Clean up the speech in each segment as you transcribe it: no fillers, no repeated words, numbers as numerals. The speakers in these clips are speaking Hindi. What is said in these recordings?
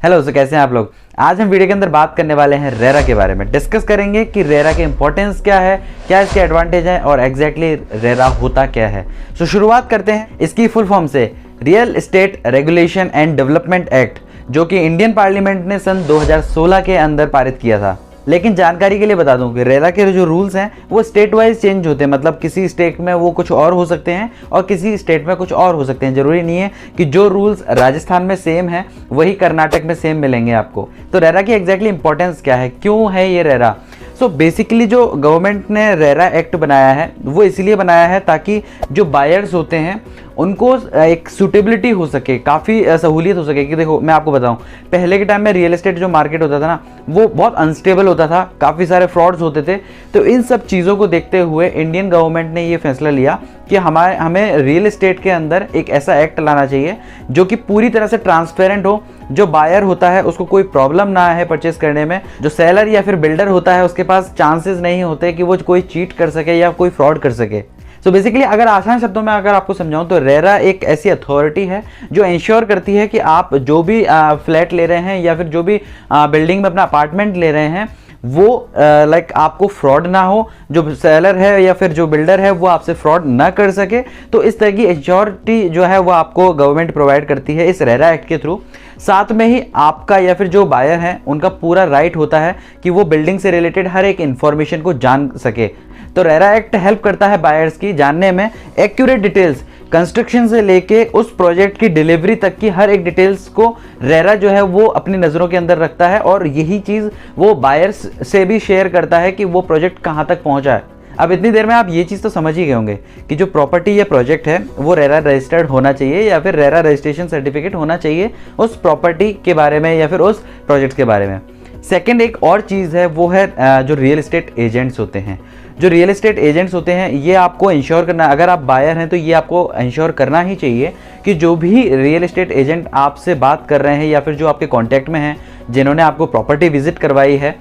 हेलो, तो कैसे हैं आप लोग। आज हम वीडियो के अंदर बात करने वाले हैं रेरा के बारे में। डिस्कस करेंगे कि रेरा के इंपॉर्टेंस क्या है, क्या इसके एडवांटेज है और एग्जैक्टली रेरा होता क्या है। तो शुरुआत करते हैं इसकी फुल फॉर्म से। Real estate regulation and development act, जो कि इंडियन पार्लियामेंट ने सन 2016 के अंदर पारित किया था। लेकिन जानकारी के लिए बता दूं कि रेरा के जो रूल्स हैं वो स्टेट वाइज चेंज होते हैं। मतलब किसी स्टेट में वो कुछ और हो सकते हैं और किसी स्टेट में कुछ और हो सकते हैं। जरूरी नहीं है कि जो रूल्स राजस्थान में सेम है वही कर्नाटक में सेम मिलेंगे आपको। तो रेरा की एग्जैक्टली इंपॉर्टेंस क्या है, क्यों है ये रेरा। सो बेसिकली जो गवर्नमेंट ने रेरा एक्ट बनाया है वो इसलिए बनाया है ताकि जो बायर्स होते हैं उनको एक सूटेबिलिटी हो सके, काफ़ी सहूलियत हो सके। कि देखो मैं आपको बताऊं, पहले के टाइम में रियल एस्टेट जो मार्केट होता था ना वो बहुत अनस्टेबल होता था, काफ़ी सारे फ्रॉड्स होते थे। तो इन सब चीज़ों को देखते हुए इंडियन गवर्नमेंट ने ये फैसला लिया कि हमें रियल एस्टेट के अंदर एक ऐसा एक्ट लाना चाहिए जो कि पूरी तरह से ट्रांसपेरेंट हो। जो बायर होता है उसको कोई प्रॉब्लम ना है परचेस करने में। जो सेलर या फिर बिल्डर होता है उसके पास चांसेस नहीं होते कि वो कोई चीट कर सके या कोई फ्रॉड कर सके। सो बेसिकली अगर आसान शब्दों में अगर आपको समझाऊं तो रेरा एक ऐसी अथॉरिटी है जो इंश्योर करती है कि आप जो भी फ्लैट ले रहे हैं या फिर जो भी बिल्डिंग में अपना अपार्टमेंट ले रहे हैं वो आपको फ्रॉड ना हो, जो सेलर है या फिर जो बिल्डर है वो आपसे फ्रॉड ना कर सके। तो इस तरह की इंश्योरिटी जो है वो आपको गवर्नमेंट प्रोवाइड करती है इस रेरा एक्ट के थ्रू। साथ में ही आपका या फिर जो बायर है उनका पूरा राइट होता है कि वो बिल्डिंग से रिलेटेड हर एक इंफॉर्मेशन को जान सके। तो रेरा एक्ट हेल्प करता है बायर्स की जानने में एक्यूरेट डिटेल्स, कंस्ट्रक्शन से लेके उस प्रोजेक्ट की डिलीवरी तक की हर एक डिटेल्स को रेरा जो है वो अपनी नज़रों के अंदर रखता है और यही चीज़ वो बायर्स से भी शेयर करता है कि वो प्रोजेक्ट कहाँ तक पहुँचा है। अब इतनी देर में आप ये चीज़ तो समझ ही गए होंगे कि जो प्रॉपर्टी या प्रोजेक्ट है वो रेरा रजिस्टर्ड होना चाहिए या फिर रेरा रजिस्ट्रेशन सर्टिफिकेट होना चाहिए उस प्रॉपर्टी के बारे में या फिर उस प्रोजेक्ट के बारे में। सेकंड एक और चीज़ है वो है जो रियल एस्टेट एजेंट्स होते हैं। जो रियल एस्टेट एजेंट्स होते हैं ये आपको इंश्योर करना, अगर आप बायर हैं तो ये आपको इंश्योर करना ही चाहिए कि जो भी रियल एस्टेट एजेंट आपसे बात कर रहे हैं या फिर जो आपके कांटेक्ट में हैं जिन्होंने आपको प्रॉपर्टी विजिट करवाई है,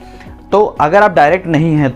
तो अगर आप डायरेक्ट नहीं हैं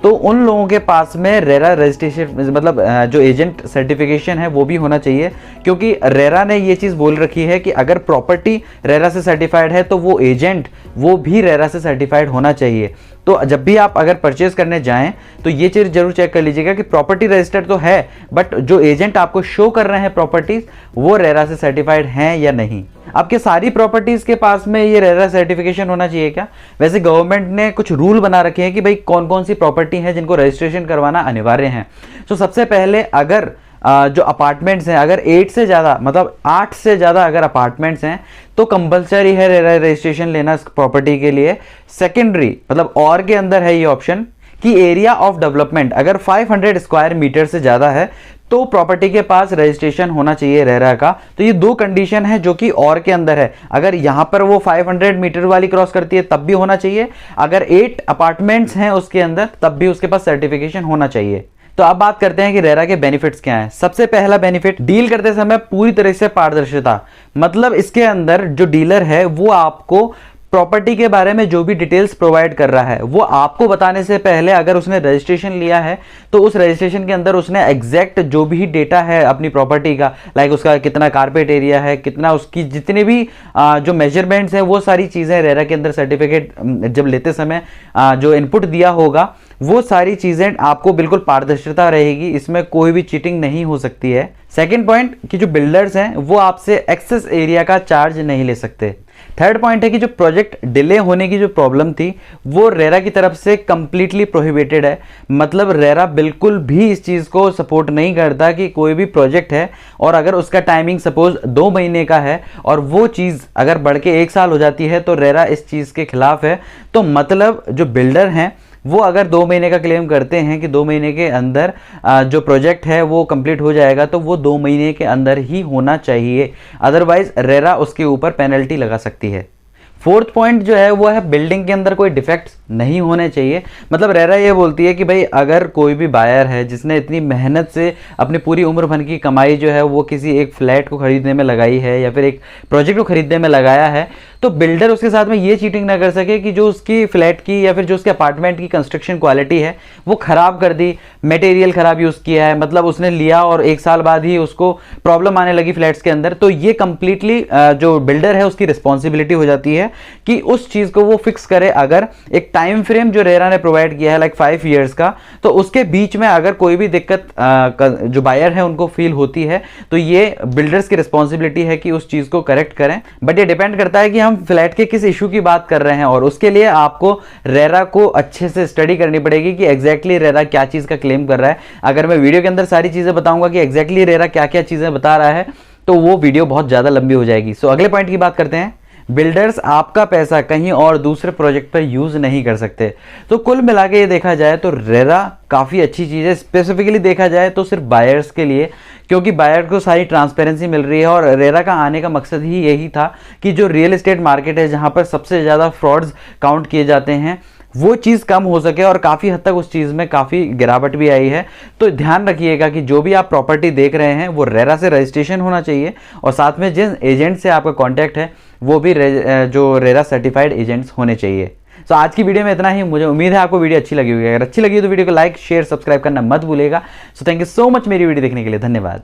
तो उन लोगों के पास में रेरा रजिस्ट्रेशन मतलब जो एजेंट सर्टिफिकेशन है वो भी होना चाहिए। क्योंकि रेरा ने ये चीज़ बोल रखी है कि अगर प्रॉपर्टी रेरा से सर्टिफाइड है तो वो एजेंट वो भी रेरा से सर्टिफाइड होना चाहिए। तो जब भी आप अगर परचेज करने जाएं तो ये चीज़ जरूर चेक कर लीजिएगा कि प्रॉपर्टी रजिस्टर्ड तो है बट जो एजेंट आपको शो कर रहे हैं प्रॉपर्टीज वो रेरा से सर्टिफाइड हैं या नहीं। आपके सारी प्रॉपर्टीज के पास में ये रेरा सर्टिफिकेशन होना चाहिए क्या। वैसे गवर्नमेंट ने कुछ रूल बना रखे हैं कि भाई कौन कौन सी प्रॉपर्टी है जिनको रजिस्ट्रेशन करवाना अनिवार्य है। तो सबसे पहले अगर जो अपार्टमेंट्स हैं अगर 8 से ज़्यादा मतलब 8 से ज़्यादा अगर अपार्टमेंट्स हैं तो कंपलसरी है रेरा रजिस्ट्रेशन लेना इस प्रॉपर्टी के लिए। सेकेंडरी मतलब और के अंदर है ये ऑप्शन कि एरिया ऑफ डेवलपमेंट अगर 500 स्क्वायर मीटर से ज़्यादा है तो प्रॉपर्टी के पास रजिस्ट्रेशन होना चाहिए रेरा का। तो ये दो कंडीशन है जो कि और के अंदर है। अगर यहां पर वो 500 मीटर वाली क्रॉस करती है तब भी होना चाहिए, अगर 8 अपार्टमेंट्स हैं उसके अंदर तब भी उसके पास सर्टिफिकेशन होना चाहिए। तो अब बात करते हैं कि रेरा के बेनिफिट्स क्या हैं। सबसे पहला बेनिफिट, डील करते समय पूरी तरह से पारदर्शिता। मतलब इसके अंदर जो डीलर है वो आपको प्रॉपर्टी के बारे में जो भी डिटेल्स प्रोवाइड कर रहा है वो आपको बताने से पहले अगर उसने रजिस्ट्रेशन लिया है तो उस रजिस्ट्रेशन के अंदर उसने एग्जैक्ट जो भी डेटा है अपनी प्रॉपर्टी का, लाइक उसका कितना कारपेट एरिया है, कितना उसकी जितने भी जो मेजरमेंट्स है वो सारी चीज़ें रेरा के अंदर सर्टिफिकेट जब लेते समय जो इनपुट दिया होगा वो सारी चीज़ें आपको बिल्कुल पारदर्शिता रहेगी, इसमें कोई भी चीटिंग नहीं हो सकती है। सेकेंड पॉइंट कि जो बिल्डर्स हैं वो आपसे एक्सेस एरिया का चार्ज नहीं ले सकते। थर्ड पॉइंट है कि जो प्रोजेक्ट डिले होने की जो प्रॉब्लम थी वो रेरा की तरफ से कंप्लीटली प्रोहिबिटेड है। मतलब रेरा बिल्कुल भी इस चीज़ को सपोर्ट नहीं करता कि कोई भी प्रोजेक्ट है और अगर उसका टाइमिंग सपोज 2 महीने का है और वो चीज़ अगर बढ़ के 1 साल हो जाती है तो रेरा इस चीज़ के खिलाफ है। तो मतलब जो बिल्डर हैं वो अगर 2 महीने का क्लेम करते हैं कि 2 महीने के अंदर जो प्रोजेक्ट है वो कंप्लीट हो जाएगा तो वो 2 महीने के अंदर ही होना चाहिए, अदरवाइज रेरा उसके ऊपर पेनल्टी लगा सकती है। फोर्थ पॉइंट जो है वो है बिल्डिंग के अंदर कोई डिफेक्ट्स नहीं होने चाहिए। मतलब रेरा ये बोलती है कि भाई अगर कोई भी बायर है जिसने इतनी मेहनत से अपनी पूरी उम्र भर की कमाई जो है वो किसी एक फ्लैट को खरीदने में लगाई है या फिर एक प्रोजेक्ट को खरीदने में लगाया है तो बिल्डर उसके साथ में ये चीटिंग ना कर सके कि जो उसकी फ्लैट की या फिर जो उसके अपार्टमेंट की कंस्ट्रक्शन क्वालिटी है वो खराब कर दी, मटेरियल खराब यूज किया है, मतलब उसने लिया और 1 साल बाद ही उसको प्रॉब्लम आने लगी फ्लैट्स के अंदर, तो ये कंप्लीटली जो बिल्डर है उसकी रिस्पॉन्सिबिलिटी हो जाती है कि उस चीज को वो फिक्स करे। अगर एक टाइम फ्रेम जो रेरा ने प्रोवाइड किया है लाइक 5 ईयर्स का, तो उसके बीच में अगर कोई भी दिक्कत जो बायर है उनको फील होती है तो ये बिल्डर्स की रिस्पॉन्सिबिलिटी है कि उस चीज को करेक्ट करें। बट ये डिपेंड करता है कि हम फ्लैट के किस इशू की बात कर रहे हैं, और उसके लिए आपको रेरा को अच्छे से स्टडी करनी पड़ेगी कि एग्जैक्टली रेरा क्या चीज का क्लेम कर रहा है। अगर मैं वीडियो के अंदर सारी चीजें बताऊंगा कि एग्जैक्टली रेरा क्या क्या चीजें बता रहा है तो वो वीडियो बहुत ज्यादा लंबी हो जाएगी। सो अगले पॉइंट की बात करते हैं। बिल्डर्स आपका पैसा कहीं और दूसरे प्रोजेक्ट पर यूज नहीं कर सकते। तो कुल मिला के ये देखा जाए तो रेरा काफ़ी अच्छी चीज़ है, स्पेसिफिकली देखा जाए तो सिर्फ बायर्स के लिए, क्योंकि बायर को सारी ट्रांसपेरेंसी मिल रही है। और रेरा का आने का मकसद ही यही था कि जो रियल एस्टेट मार्केट है जहाँ पर सबसे ज़्यादा फ्रॉड्स काउंट किए जाते हैं वो चीज़ कम हो सके, और काफ़ी हद तक उस चीज़ में काफ़ी गिरावट भी आई है। तो ध्यान रखिएगा कि जो भी आप प्रॉपर्टी देख रहे हैं वो रेरा से रजिस्ट्रेशन होना चाहिए, और साथ में जिन एजेंट से आपका कॉन्टैक्ट है वो भी जो रेरा सर्टिफाइड एजेंट्स होने चाहिए। तो आज की वीडियो में इतना ही। मुझे उम्मीद है आपको वीडियो अच्छी लगी होगी। अगर अच्छी लगी तो वीडियो को लाइक शेयर सब्सक्राइब करना मत भूलिएगा। So thank you so much मेरी वीडियो देखने के लिए। धन्यवाद।